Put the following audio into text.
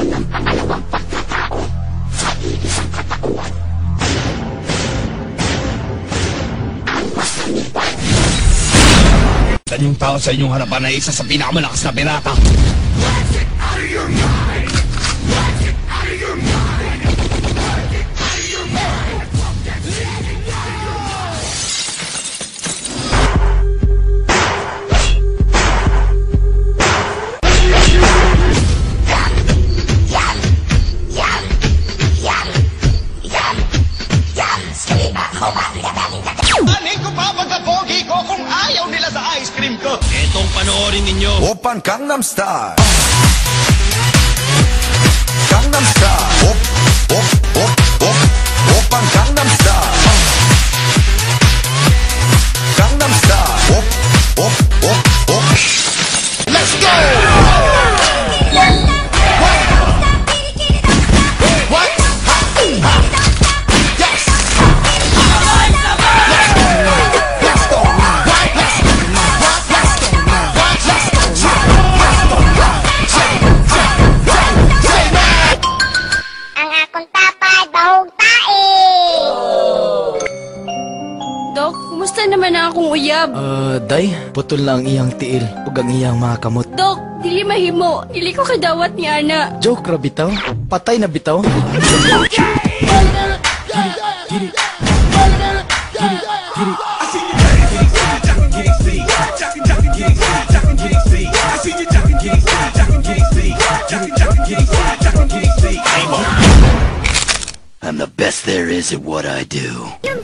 Dan yung tao sa inyong harapan ay isa sa pinakamalakas na pirata. Anin ko pa pagkapogi ko kung ayaw nila sa ice cream ko. Etong panoorin ninyo. Oppan Gangnam Style. Gangnam Style. Oppan Gangnam Style. Gangnam Style. Let's go. Dok, kumusta naman ang akong uyab? Day, putol lang iyang tiil ug ang iyang mga kamot. Dok, dili mahimo. Dili ko kadawat ni ana. Joke ra bitaw? Patay na bitaw? I'm the best there is at what I do. Yung